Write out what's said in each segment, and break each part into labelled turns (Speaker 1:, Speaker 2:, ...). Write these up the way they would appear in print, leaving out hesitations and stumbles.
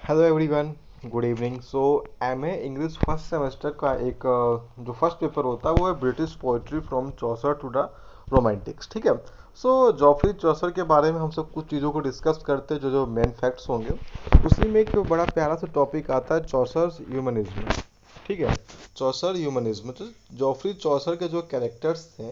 Speaker 1: Hello everyone, good evening. So MA English first semester का एक जो फर्स्ट पेपर होता है वो है British poetry from Chaucer to the romantics. ठीक है। सो जॉफरी चौसर के बारे में हम सब कुछ चीज़ों को डिस्कस करते हैं, जो जो मेन फैक्ट्स होंगे। उसी में एक बड़ा प्यारा सा टॉपिक आता है, चौसर ह्यूमनिज्म। ठीक है। चौसर ह्यूमनिज्म, तो जॉफरी चौसर के जो कैरेक्टर्स थे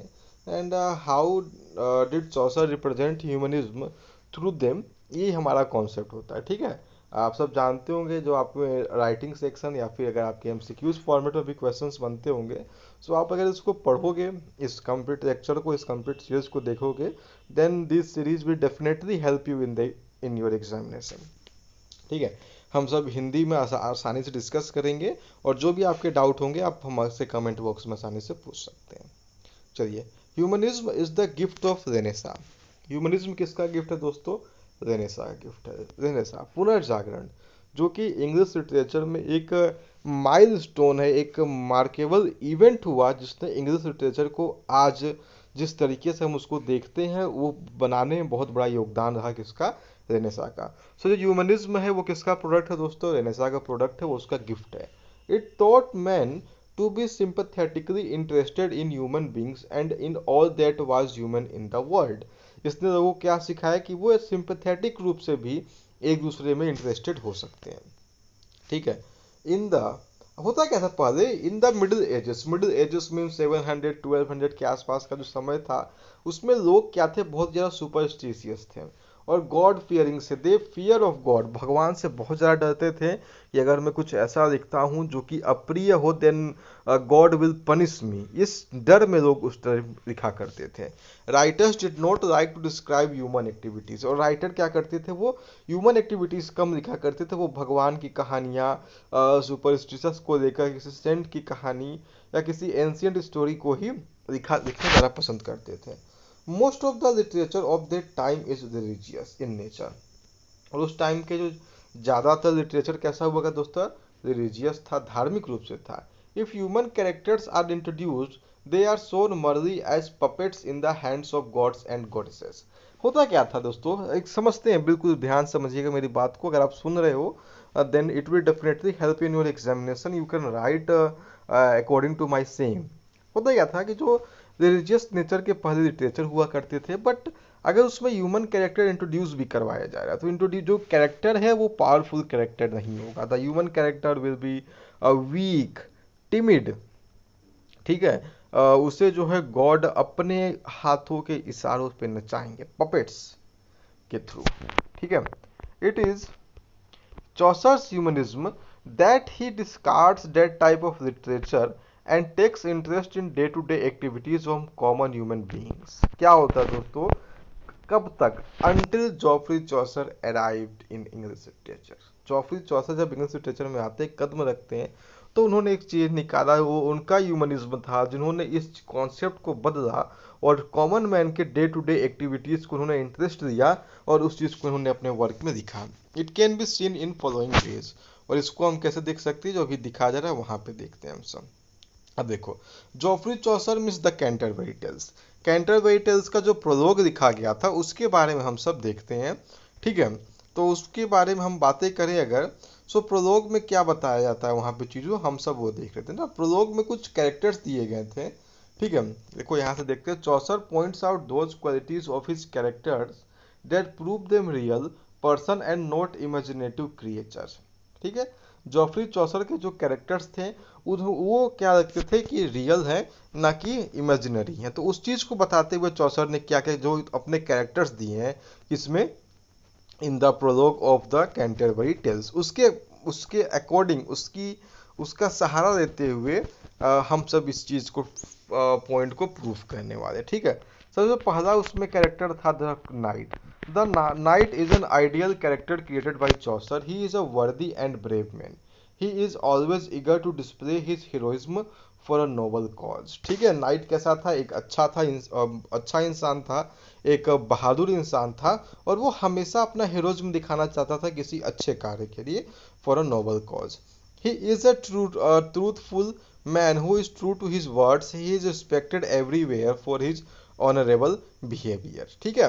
Speaker 1: and how did Chaucer represent humanism through them, ये हमारा कॉन्सेप्ट होता है। ठीक है। आप सब जानते होंगे, जो आपको राइटिंग सेक्शन या फिर अगर आपके एमसीक्यूज फॉर्मेट में भी क्वेश्चंस बनते होंगे, सो आप अगर इसको पढ़ोगे, इस कंप्लीट लेक्चर को, इस कंप्लीट सीरीज को देखोगे, then this series will definitely help you in your examination. ठीक है। हम सब हिंदी में आसानी से डिस्कस करेंगे, और जो भी आपके डाउट होंगे आप हमसे कमेंट बॉक्स में आसानी से पूछ सकते हैं। चलिए, humanism is the gift of Renaissance. Humanism किसका गिफ्ट है दोस्तों? रेनेसा का गिफ्ट है। रेनेसा, पुनर्जागरण, जो कि इंग्लिश लिटरेचर में एक माइलस्टोन है, एक मार्केबल इवेंट हुआ जिसने इंग्लिश लिटरेचर को आज जिस तरीके से हम उसको देखते हैं वो बनाने में बहुत बड़ा योगदान रहा। किसका? रेनेसा का। सो जो ह्यूमनिज्म है वो किसका प्रोडक्ट है दोस्तों? रेनेसा का प्रोडक्ट है, वो उसका गिफ्ट है। It taught man to be sympathetically interested in human beings and in all that was human in the world। इसने लोगों को क्या सिखाया कि वो सिंपैथेटिक रूप से भी एक दूसरे में इंटरेस्टेड हो सकते हैं। ठीक है। इन द होता क्या था पहले, in the middle ages mean 700 1200 के आसपास का जो समय था, उसमें लोग क्या थे? बहुत ज़्यादा सुपरस्टिशियस थे, और गॉड फियरिंग से, दे फियर ऑफ गॉड, भगवान से बहुत ज़्यादा डरते थे कि अगर मैं कुछ ऐसा लिखता हूँ जो कि अप्रिय हो, then God will punish me. इस डर में लोग उस तरह लिखा करते थे। Writers did not like to describe human activities, और राइटर क्या करते थे? वो ह्यूमन एक्टिविटीज़ कम लिखा करते थे। वो भगवान की कहानियाँ, सुपरस्टिशस को लेकर किसी सेंट की कहानी या किसी एंशियंट स्टोरी को ही लिखना ज़्यादा पसंद करते थे। Most of the literature of that time is religious in nature, और उस टाइम के जो ज़्यादातर लिटरेचर कैसा हुआ दोस्तों? रिलीजियस था, धार्मिक रूप से था। If human characters are introduced, they are shown merely as puppets in the hands of gods and goddesses. होता क्या था दोस्तों, एक समझते हैं, बिल्कुल ध्यान समझिएगा मेरी बात को। अगर आप सुन रहे हो, then it will definitely help in your examination. You can write according to my same. होता क्या था कि जो रिलीजियस नेचर के पहले लिटरेचर हुआ करते थे, बट अगर उसमें ह्यूमन कैरेक्टर इंट्रोड्यूस भी करवाया जा रहा है, तो इंट्रोड्यूस जो कैरेक्टर है वो पावरफुल कैरेक्टर नहीं होगा। The human character will be weak, timid. ठीक है। उसे जो है गॉड अपने हाथों के इशारों पे नचाएंगे, पपेट्स के थ्रू। ठीक है। It is Chaucer's humanism that he discards that type of literature and takes interest in day-to-day activities of common human beings। क्या होता है दोस्तों? कब तक? Until Geoffrey Chaucer arrived in English literature। Geoffrey Chaucer जब English literature में आते हैं, कदम रखते हैं, तो उन्होंने एक चीज़ निकाला, वो उनका ह्यूमनिज्म था, जिन्होंने इस कॉन्सेप्ट को बदला और कॉमन मैन के डे टू डे एक्टिविटीज़ को उन्होंने इंटरेस्ट दिया, और उस चीज़ को उन्होंने अपने वर्क में दिखा। It can be seen in following veg, और इसको हम कैसे देख सकते हैं? जो अभी दिखा जा रहा है वहाँ पे देखते हैं हम सब। अब देखो, Geoffrey Chaucer means the Canterbury Tales. Canterbury Tales का जो प्रोलोग लिखा गया था उसके बारे में हम सब देखते हैं। ठीक है। तो उसके बारे में हम बातें करें अगर, सो प्रोलोग में क्या बताया जाता है वहाँ पे चीज़ों, हम सब वो देख रहे थे ना। प्रोलोग में कुछ कैरेक्टर्स दिए गए थे। ठीक है। देखो यहाँ से देखते हैं। Chaucer points out those qualities of his characters that prove them real person and not imaginative creature. ठीक है। जॉफरी चौसर के जो कैरेक्टर्स थे वो क्या लगते थे कि रियल है, ना कि इमेजिनरी है। तो उस चीज़ को बताते हुए चौसर ने क्या क्या जो अपने कैरेक्टर्स दिए हैं इसमें, in the prologue of the Canterbury Tales, उसके उसके अकॉर्डिंग, उसका सहारा लेते हुए हम सब इस चीज़ को पॉइंट को प्रूफ करने वाले। ठीक है। सबसे पहला उसमें कैरेक्टर था the knight. The knight is an ideal character created by Chaucer. He is a worthy and brave man. He is always eager to display his heroism for a noble cause. ठीक है। Night कैसा था? एक अच्छा था, अच्छा इंसान था, एक बहादुर इंसान था, और वो हमेशा अपना हीरोइज्म दिखाना चाहता था किसी अच्छे कार्य के लिए, for a noble cause. He is a truthful man who is true to his words. He is respected everywhere for his honourable behaviour. ठीक है।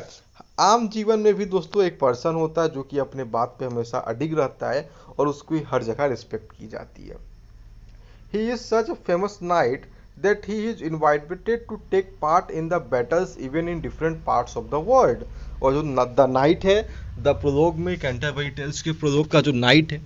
Speaker 1: आम जीवन में भी दोस्तों एक पर्सन होता है जो कि अपने बात पे हमेशा अडिग रहता है और उसकी हर जगह रिस्पेक्ट की जाती है। He is such a famous knight that he is invited to take part in the battles even in different parts of the world। और जो द नाइट है, द प्रोलोग में, कैंटरबरी टेल्स के प्रोलोग का जो नाइट है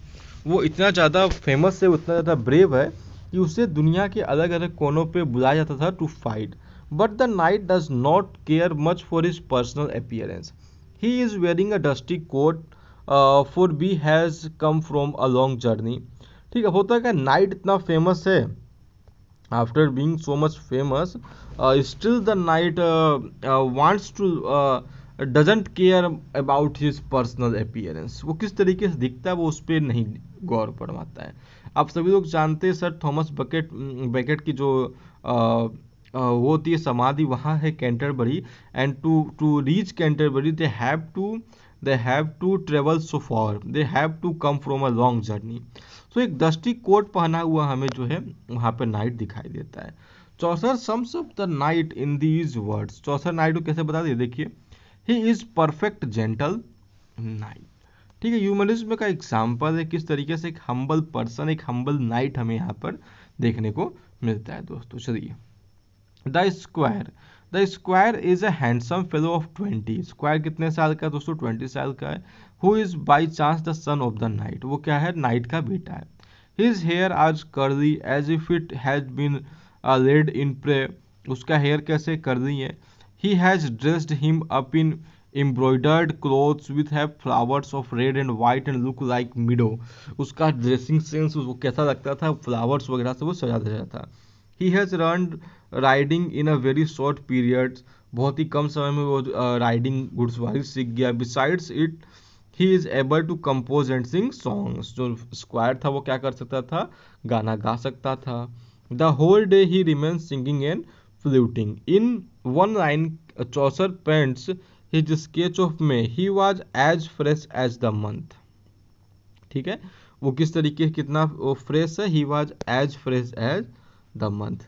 Speaker 1: वो इतना ज़्यादा फेमस है, उतना ज़्यादा ब्रेव है कि उसे दुनिया के अलग अलग कोनों पे बुलाया जाता था to fight. But the knight does not care much for his personal appearance. He is wearing a dusty coat for be has come from a long journey. ठीक है, होता है क्या, नाइट इतना फेमस है, after being so much famous still the knight wants to doesn't care about his personal appearance. वो किस तरीके से दिखता है वो उस पर नहीं गौर फरमाता है। आप सभी लोग जानते हैं सर थॉमस बेकेट की जो वो होती है समाधि वहाँ है Canterbury. And to reach Canterbury they have to travel so far, they have to come from a long journey। तो एक डस्टी कोट पहना हुआ हमें जो है वहाँ पे नाइट दिखाई देता है। Chaucer sums up the knight in these words. Chaucer knight को कैसे बता दिए, देखिए, he is perfect gentle knight. ठीक है, ह्यूमनिज्म का एग्जाम्पल है किस तरीके से एक हम्बल पर्सन, एक हम्बल नाइट हमें यहाँ पर देखने को मिलता है दोस्तों। चलिए, the squire. The squire is a handsome fellow of 20। Squire कितने साल का है दोस्तों, 20 साल का है। Who is by chance the son of the knight. वो क्या है, नाइट का बेटा है। His hair as curly as if it has been laid in pray. उसका हेयर कैसे कर्ली है। He has dressed him up in embroidered clothes with have flowers of red and white and look like meadow. उसका dressing sense वो कैसा लगता था, flowers वगैरह से वो सजा धजा था। He has learned riding in a very short period. बहुत ही कम समय में वो राइडिंग घुड़सवारी सीख गया। Besides it he is able to compose and sing songs. जो स्क्वायर था वो क्या कर सकता था, गाना गा सकता था। The whole day he remain singing and fluting. In one line Chaucer paints his sketch of May, he was as fresh as the month. ठीक है, वो किस तरीके कितना फ्रेश है, he was as fresh as the month.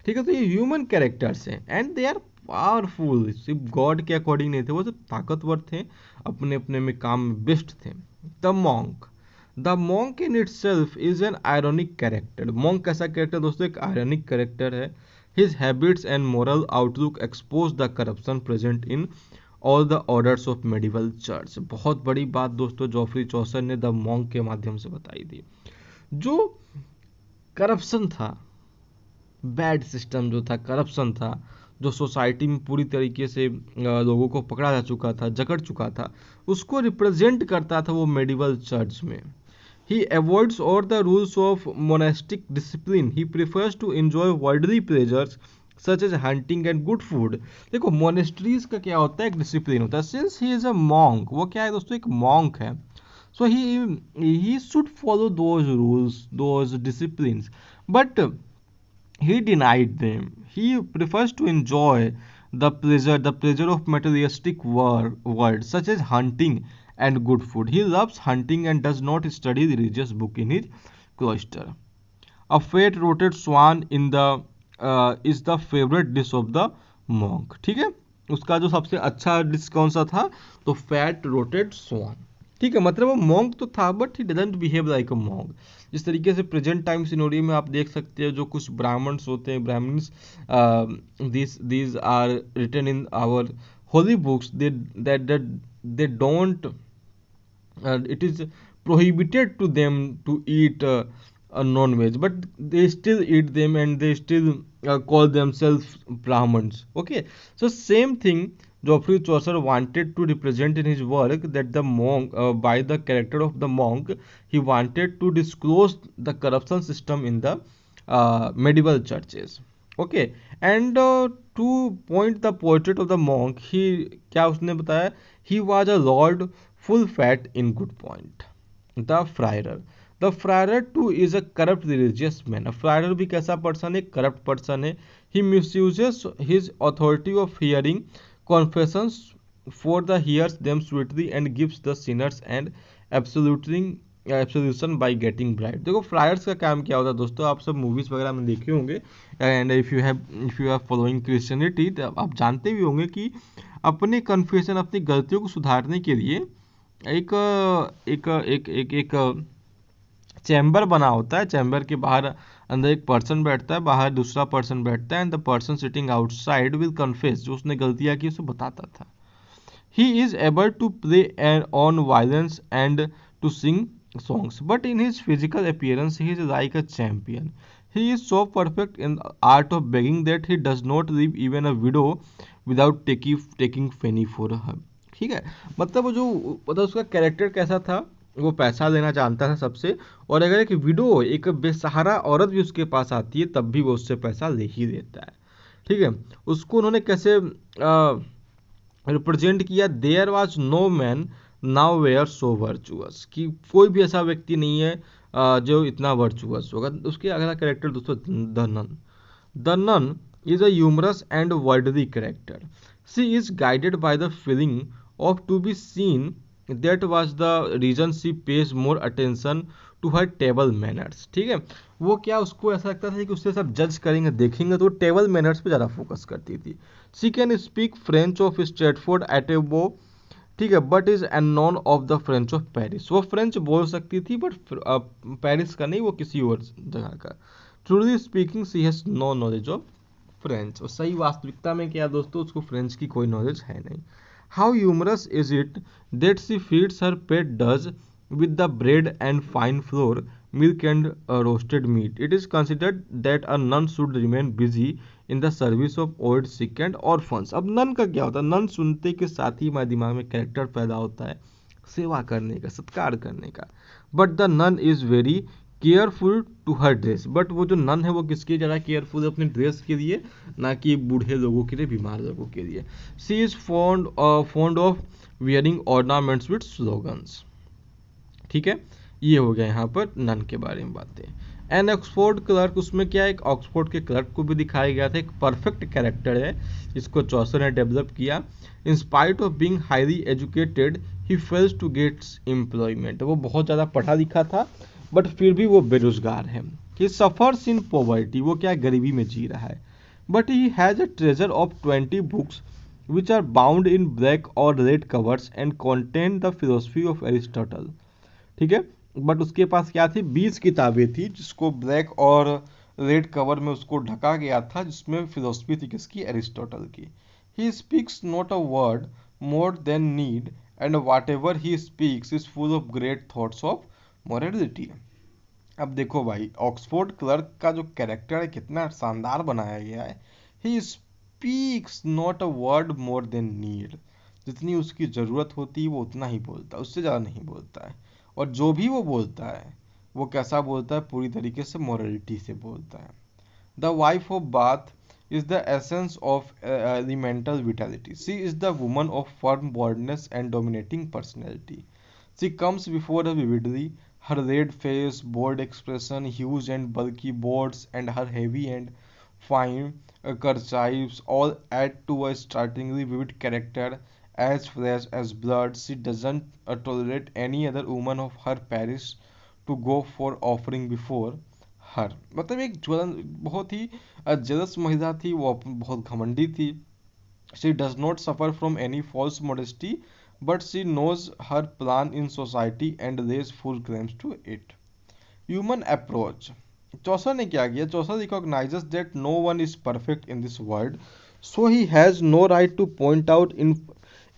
Speaker 1: ठीक है, तो ये ह्यूमन कैरेक्टर्स हैं एंड दे आर पावरफुल। सिर्फ गॉड के अकॉर्डिंग नहीं थे, वो सब ताकतवर थे, अपने अपने में काम में बेस्ट थे। The monk. The monk in it self is an ironic character. Monk कैसा कैरेक्टर दोस्तों, एक आयरनिक कैरेक्टर है। His habits and moral outlook expose the corruption present in all the orders of medieval church. बहुत बड़ी बात दोस्तों Joffrey चौसर ने the monk के माध्यम से बताई थी। जो करप्शन था, बैड सिस्टम जो था, करप्शन था, जो सोसाइटी में पूरी तरीके से लोगों को पकड़ा जा चुका था, जकड़ चुका था, उसको रिप्रेजेंट करता था वो मेडिवल चर्च में। He avoids all the rules of monastic discipline. He prefers to enjoy worldly pleasures such as hunting and good food. देखो, मोनेस्ट्रीज का क्या होता है, एक डिसिप्लिन होता है। Since he is a monk, वो क्या है दोस्तों, एक मॉन्क है। So he should follow those rules, those disciplines, but he denied them. He prefers to enjoy the pleasure of materialistic world, such as hunting and good food. He loves hunting and does not study the religious book in his cloister. A fat roasted swan in the is the favorite dish of the monk। ठीक है, उसका जो सबसे अच्छा dish कौन सा था, तो फैट रोटेड स्वान। ठीक है, मतलब वो मॉन्क तो था but he doesn't behave like a monk. जिस तरीके से प्रेजेंट टाइम सिनोरियो में आप देख सकते हैं, जो कुछ ब्राह्मण्स होते हैं, Brahmins, these are written in our holy books, they don't, it is prohibited to them to eat a non-veg, but they still eat them and they still call themselves Brahmins। Okay, so same thing Geoffrey Chaucer wanted to represent in his work, that the monk, by the character of the monk, he wanted to disclose the corruption system in the medieval churches। Okay, and to point the portrait of the monk, he क्या उसने बताया, he was a lord full fat in good point। The friar। The friar too is a corrupt religious man। friar भी कैसा person है, corrupt person है। He misuses his authority of hearing confessions for the hears them sweetly and gives the sinners and absolution by getting bribe। देखो fryers का काम क्या होता है दोस्तों, आप सब मूवीज वगैरह में देखे होंगे, and if you have following Christianity, आप जानते भी होंगे कि अपनी कन्फेशन, अपनी गलतियों को सुधारने के लिए एक एक एक एक, एक चैम्बर बना होता है। चैम्बर के बाहर अंदर एक पर्सन बैठता है, बाहर दूसरा पर्सन बैठता है, and the person sitting outside will confess, जो उसने गलतियां की उसे बताता था। He is able to play on violins and to sing songs, but in his physical appearance, he is like a champion. He is so perfect in the art of begging that he does not leave even a widow without taking penny for her. ठीक है, मतलब वो जो, मतलब उसका character कैसा था, वो पैसा लेना जानता था सबसे, और अगर एक विडो, एक बेसहारा औरत भी उसके पास आती है तब भी वो उससे पैसा ले ही देता है। ठीक है, उसको उन्होंने कैसे रिप्रेजेंट किया, there was no man nowhere so virtuous, कि कोई भी ऐसा व्यक्ति नहीं है जो इतना वर्चुअस होगा। उसके अगला कैरेक्टर दोस्तों the nun. The nun is a humorous and worldly character. She is guided by the feeling of to be seen. That was the reason she pays more attention to her table manners. ठीक है, वो क्या, उसको ऐसा लगता था कि उससे सब जज करेंगे, देखेंगे, तो टेबल मैनर्स पे ज़्यादा फोकस करती थी। She can speak French of Stratford at a Bow, ठीक है, but is unknown of the French of Paris. वो फ्रेंच बोल सकती थी बट पेरिस का नहीं, वो किसी और जगह का। Truly speaking she has no knowledge of French, और सही वास्तविकता में क्या दोस्तों, उसको फ्रेंच की कोई नॉलेज है नहीं। How humorous is it that she feeds her pet dogs with the bread and fine flour, milk and roasted meat. It is considered that a nun should remain busy in the service of old, sick and orphans. अब none का क्या होता है, none सुनते के साथ ही हमारे दिमाग में कैरेक्टर पैदा होता है सेवा करने का, सत्कार करने का। But the nun is very careful to her dress, but वो जो नन है वो किसके ज़्यादा केयरफुल है, अपने ड्रेस के लिए, ना कि बूढ़े लोगों के लिए, बीमार लोगों के लिए। She is fond of wearing ornaments with slogans. ठीक है, ये हो गया यहाँ पर नन के बारे में बातें। एन ऑक्सफोर्ड क्लर्क, उसमें क्या है, एक ऑक्सफोर्ड के क्लर्क को भी दिखाया गया था। एक परफेक्ट कैरेक्टर है, इसको चौसर ने डेवलप किया। In spite of being highly educated he fails to gets employment, वो बहुत ज़्यादा पढ़ा लिखा था बट फिर भी वो बेरोजगार है। ही सफर्स इन पॉवर्टी, वो क्या गरीबी में जी रहा है। But he has a treasure of 20 books which are bound in black और red covers and contain the philosophy of Aristotle. ठीक है, बट उसके पास क्या थी, 20 किताबें थी जिसको ब्लैक और रेड कवर में उसको ढका गया था, जिसमें फिलोसफी थी किसकी, एरिस्टोटल की। He speaks not a word more than need and what ever he speaks is full of great thoughts of morality. अब देखो भाई, ऑक्सफोर्ड क्लर्क का जो कैरेक्टर है कितना शानदार बनाया गया है। He speaks not a word more than need, जितनी उसकी ज़रूरत होती है वो उतना ही बोलता है, उससे ज़्यादा नहीं बोलता है। और जो भी वो बोलता है वो कैसा बोलता है, पूरी तरीके से मोरलिटी से बोलता है। The wife of Bath is the essence of elemental vitality. She is the woman of firm boldness and dominating personality. She comes before her vividly, her red face, bold expression, huge and bulky boards, and her heavy and fine kerchiefs all add to a startlingly vivid character. As fresh as blood, she doesn't tolerate any other woman of her parish to go for offering before her. मतलब एक ज्वलन, बहुत ही jealous महिला थी वो, बहुत घमंडी थी। She does not suffer from any false modesty, but she knows her plan in society and lays full claims to it. Human approach. Chaucer ने क्या किया, Chaucer recognizes that no one is perfect in this world, so he has no right to point out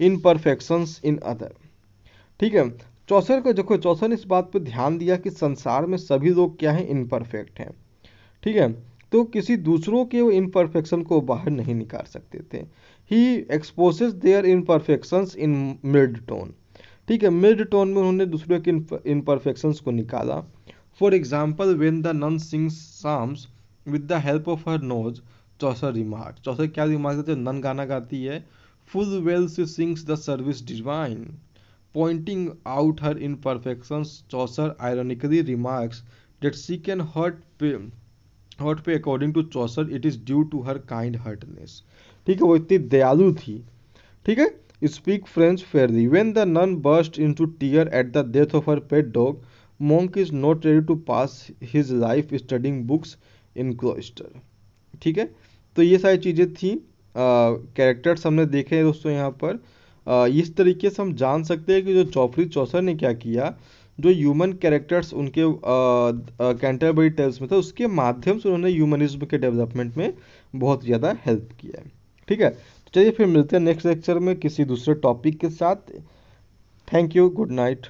Speaker 1: imperfections in other. ठीक है, चौसर को देखो, चौसर ने इस बात पर ध्यान दिया कि संसार में सभी लोग क्या हैं, इनपरफेक्ट हैं। ठीक है, तो किसी दूसरों के वो इनपरफेक्शन को बाहर नहीं निकाल सकते थे। He exposes their imperfections in mid tone. ठीक है, मिड टोन में उन्होंने दूसरों के इनपरफेक्शंस को निकाला। For example, when the nun sings psalms with the help of her nose, Chaucer remark, Chaucer क्या रिमार्क देते, नन गाना गाती है, full well she sings the service divine. Pointing out her imperfections, Chaucer ironically remarks that she can hurt pay according to Chaucer it is due to her kind heartedness. ठीक है, वो इतनी दयालु थी। ठीक है, speak French fairly. When the nun burst into tear at the death of her pet dog, monk is not ready to pass his life studying books in cloister. ठीक है, तो ये सारी चीज़ें थी कैरेक्टर्स हमने देखे हैं दोस्तों यहाँ पर, इस तरीके से हम जान सकते हैं कि जो जॉफरी चौसर ने क्या किया, जो ह्यूमन कैरेक्टर्स उनके कैंटरबरी टेल्स में था उसके माध्यम से उन्होंने ह्यूमनिज्म के डेवलपमेंट में बहुत ज़्यादा हेल्प किया है। ठीक है, तो चलिए फिर मिलते हैं नेक्स्ट लेक्चर में किसी दूसरे टॉपिक के साथ। Thank you, good night.